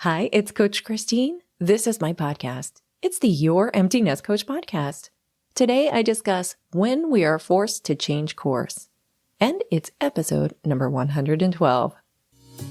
Hi, it's Coach Christine. This is my podcast. It's the Your Empty Nest Coach podcast. Today I discuss when we are forced to change course. And it's episode number 112.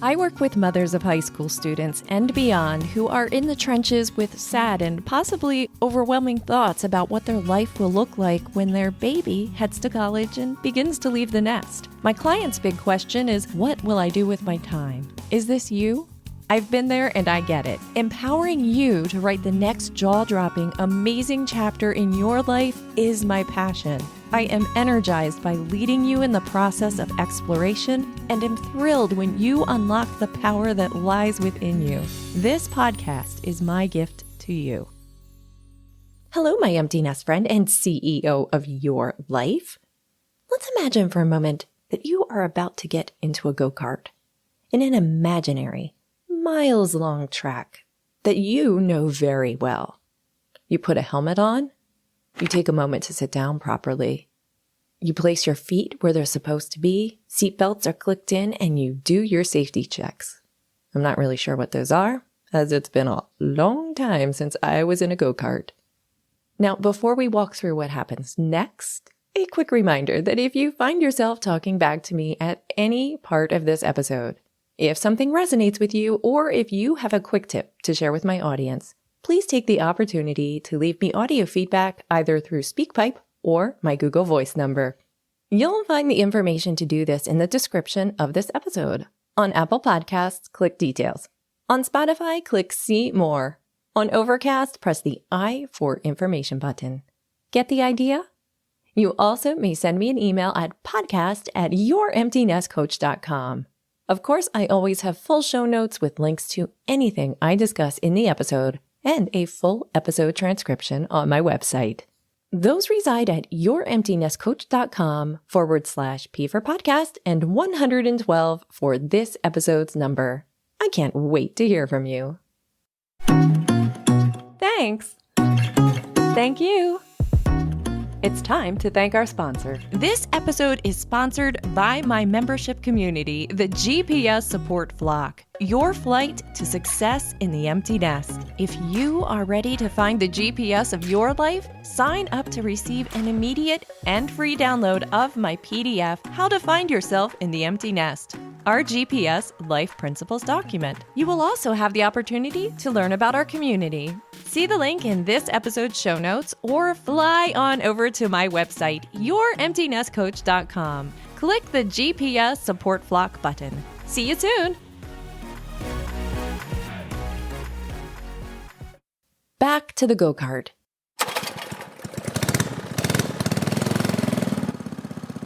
I work with mothers of high school students and beyond who are in the trenches with sad and possibly overwhelming thoughts about what their life will look like when their baby heads to college and begins to leave the nest. My client's big question is, what will I do with my time? Is this you? I've been there and I get it. Empowering you to write the next jaw-dropping, amazing chapter in your life is my passion. I am energized by leading you in the process of exploration and am thrilled when you unlock the power that lies within you. This podcast is my gift to you. Hello, my empty nest friend and CEO of your life. Let's imagine for a moment that you are about to get into a go-kart in an imaginary, miles-long track that you know very well. You put a helmet on. You take a moment to sit down properly. You place your feet where they're supposed to be. Seatbelts are clicked in and you do your safety checks. I'm not really sure what those are, as it's been a long time since I was in a go-kart. Now, before we walk through what happens next, a quick reminder that if you find yourself talking back to me at any part of this episode, if something resonates with you, or if you have a quick tip to share with my audience, please take the opportunity to leave me audio feedback either through SpeakPipe or my Google Voice number. You'll find the information to do this in the description of this episode. On Apple Podcasts, click Details. On Spotify, click See More. On Overcast, press the I for Information button. Get the idea? You also may send me an email at podcast@youremptynestcoach.com. Of course, I always have full show notes with links to anything I discuss in the episode and a full episode transcription on my website. Those reside at youremptynestcoach.com/P for podcast and 112 for this episode's number. I can't wait to hear from you. Thanks. Thank you. It's time to thank our sponsor. This episode is sponsored by my membership community, the GPS Support Flock, your flight to success in the empty nest. If you are ready to find the GPS of your life, sign up to receive an immediate and free download of my PDF, How to Find Yourself in the Empty Nest, our GPS Life Principles document. You will also have the opportunity to learn about our community. See the link in this episode's show notes or fly on over to my website, youremptynestcoach.com. Click the GPS Support Flock button. See you soon. Back to the go-kart.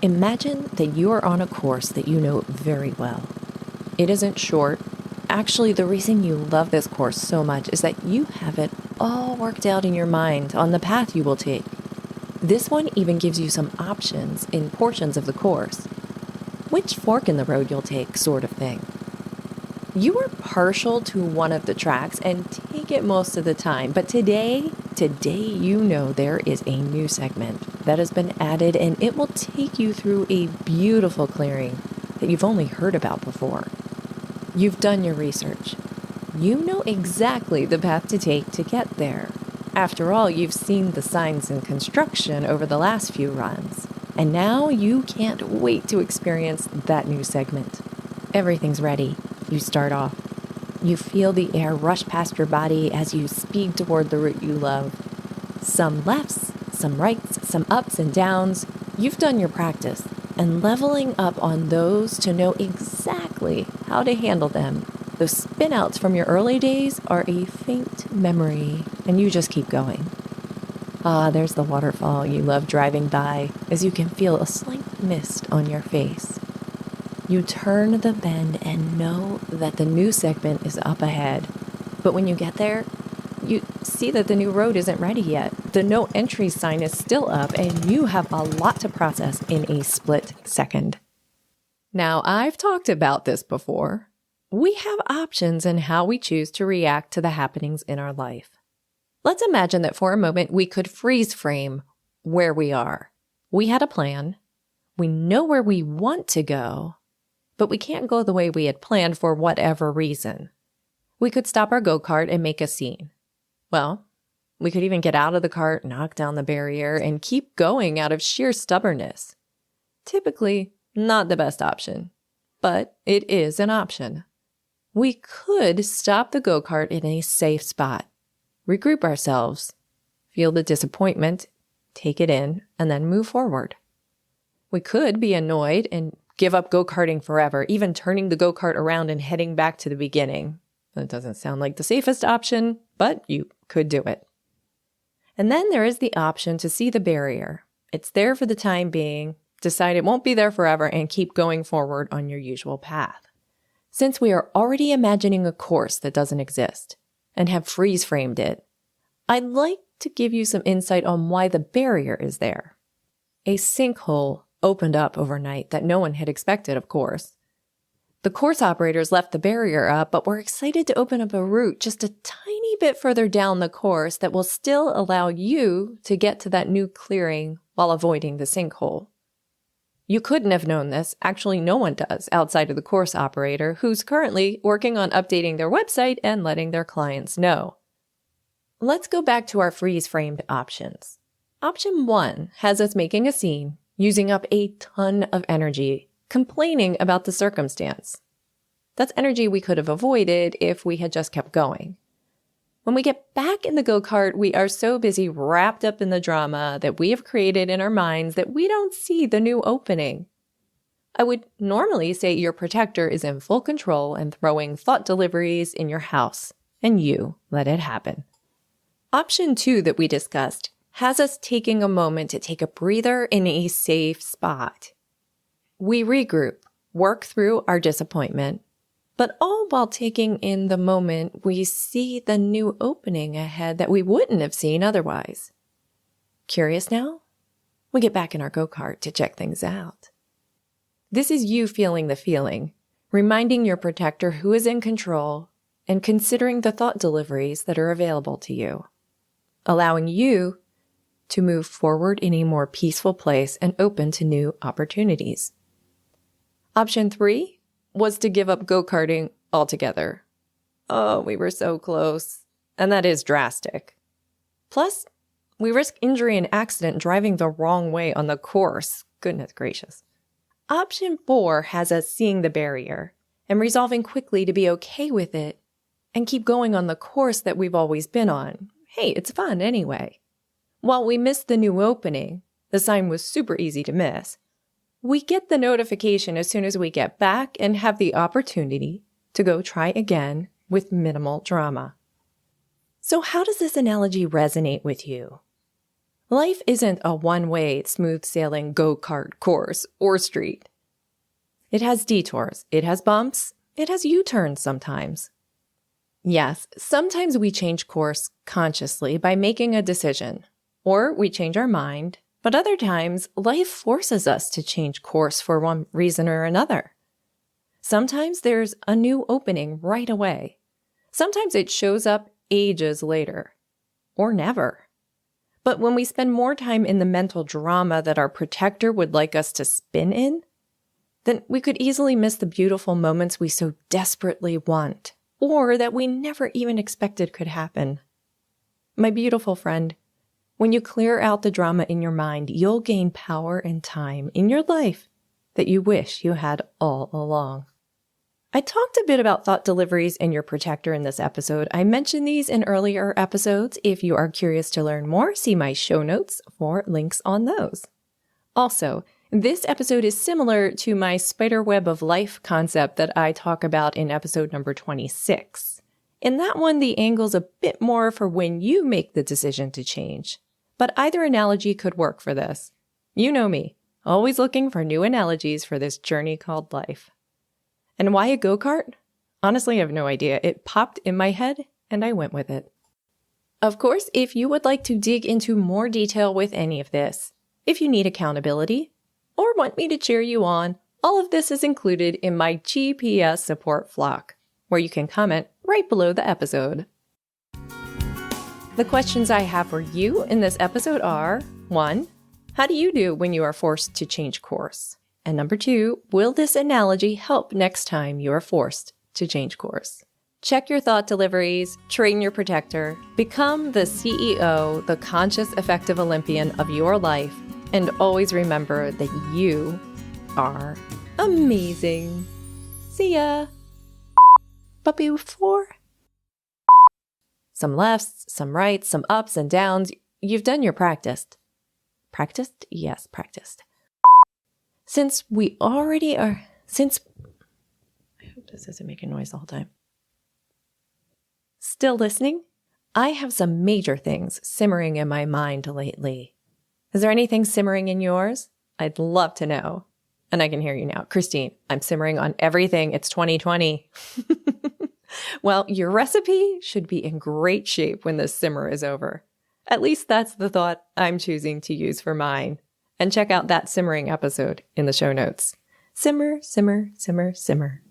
Imagine that you are on a course that you know very well. It isn't short. Actually, the reason you love this course so much is that you have it all worked out in your mind on the path you will take. This one even gives you some options in portions of the course. Which fork in the road you'll take, sort of thing. You are partial to one of the tracks and take it most of the time, but today you know there is a new segment that has been added and it will take you through a beautiful clearing that you've only heard about before. You've done your research. You know exactly the path to take to get there. After all, you've seen the signs in construction over the last few runs, and now you can't wait to experience that new segment. Everything's ready. You start off. You feel the air rush past your body as you speed toward the route you love. Some lefts, some rights, some ups and downs. You've done your practice, and leveling up on those to know exactly how to handle them. Those spin-outs from your early days are a faint memory, and you just keep going. Ah, there's the waterfall you love driving by as you can feel a slight mist on your face. You turn the bend and know that the new segment is up ahead. But when you get there, you see that the new road isn't ready yet. The no entry sign is still up, and you have a lot to process in a split second. Now, I've talked about this before. We have options in how we choose to react to the happenings in our life. Let's imagine that for a moment we could freeze frame where we are. We had a plan. We know where we want to go, but we can't go the way we had planned for whatever reason. We could stop our go-kart and make a scene. Well, we could even get out of the cart, knock down the barrier, and keep going out of sheer stubbornness. Typically, not the best option, but it is an option. We could stop the go-kart in a safe spot, regroup ourselves, feel the disappointment, take it in, and then move forward. We could be annoyed and give up go-karting forever, even turning the go-kart around and heading back to the beginning. That doesn't sound like the safest option, but you could do it. And then there is the option to see the barrier. It's there for the time being, decide it won't be there forever, and keep going forward on your usual path. Since we are already imagining a course that doesn't exist and have freeze-framed it, I'd like to give you some insight on why the barrier is there. A sinkhole opened up overnight that no one had expected, of course. The course operators left the barrier up, but were excited to open up a route just a tiny bit further down the course that will still allow you to get to that new clearing while avoiding the sinkhole. You couldn't have known this. Actually, no one does outside of the course operator, who's currently working on updating their website and letting their clients know. Let's go back to our freeze-framed options. Option 1 has us making a scene, using up a ton of energy, complaining about the circumstance. That's energy we could have avoided if we had just kept going. When we get back in the go-kart, we are so busy wrapped up in the drama that we have created in our minds that we don't see the new opening. I would normally say your protector is in full control and throwing thought deliveries in your house, and you let it happen. Option 2 that we discussed has us taking a moment to take a breather in a safe spot. We regroup, work through our disappointment, but all while taking in the moment we see the new opening ahead that we wouldn't have seen otherwise. Curious now? We get back in our go-kart to check things out. This is you feeling the feeling, reminding your protector who is in control, and considering the thought deliveries that are available to you, allowing you to move forward in a more peaceful place and open to new opportunities. Option 3 was to give up go-karting altogether. Oh, we were so close. And that is drastic. Plus, we risk injury and accident driving the wrong way on the course. Goodness gracious. Option 4 has us seeing the barrier and resolving quickly to be okay with it and keep going on the course that we've always been on. Hey, it's fun anyway. While we missed the new opening, the sign was super easy to miss. We get the notification as soon as we get back and have the opportunity to go try again with minimal drama. So how does this analogy resonate with you? Life isn't a one-way, smooth-sailing go-kart course or street. It has detours, it has bumps, it has U-turns sometimes. Yes, sometimes we change course consciously by making a decision, or we change our mind. But other times, life forces us to change course for one reason or another. Sometimes there's a new opening right away. Sometimes it shows up ages later, or never. But when we spend more time in the mental drama that our protector would like us to spin in, then we could easily miss the beautiful moments we so desperately want, or that we never even expected could happen. My beautiful friend, when you clear out the drama in your mind, you'll gain power and time in your life that you wish you had all along. I talked a bit about thought deliveries and your protector in this episode. I mentioned these in earlier episodes. If you are curious to learn more, see my show notes for links on those. Also, this episode is similar to my spider web of life concept that I talk about in episode number 26. In that one, the angle's a bit more for when you make the decision to change. But either analogy could work for this. You know me, always looking for new analogies for this journey called life. And why a go-kart? Honestly, I have no idea. It popped in my head, and I went with it. Of course, if you would like to dig into more detail with any of this, if you need accountability, or want me to cheer you on, all of this is included in my GPS support flock, where you can comment right below the episode. The questions I have for you in this episode are, 1, how do you do when you are forced to change course? And number 2, will this analogy help next time you are forced to change course? Check your thought deliveries, train your protector, become the CEO, the conscious, effective Olympian of your life, and always remember that you are amazing. See ya. But before, some lefts, some rights, some ups and downs. You've done your practice. Practiced? Yes, practiced. Since we already are, I hope this isn't making noise the whole time. Still listening? I have some major things simmering in my mind lately. Is there anything simmering in yours? I'd love to know. And I can hear you now. Christine, I'm simmering on everything. It's 2020. Well, your recipe should be in great shape when this simmer is over. At least that's the thought I'm choosing to use for mine. And check out that simmering episode in the show notes. Simmer, simmer, simmer, simmer.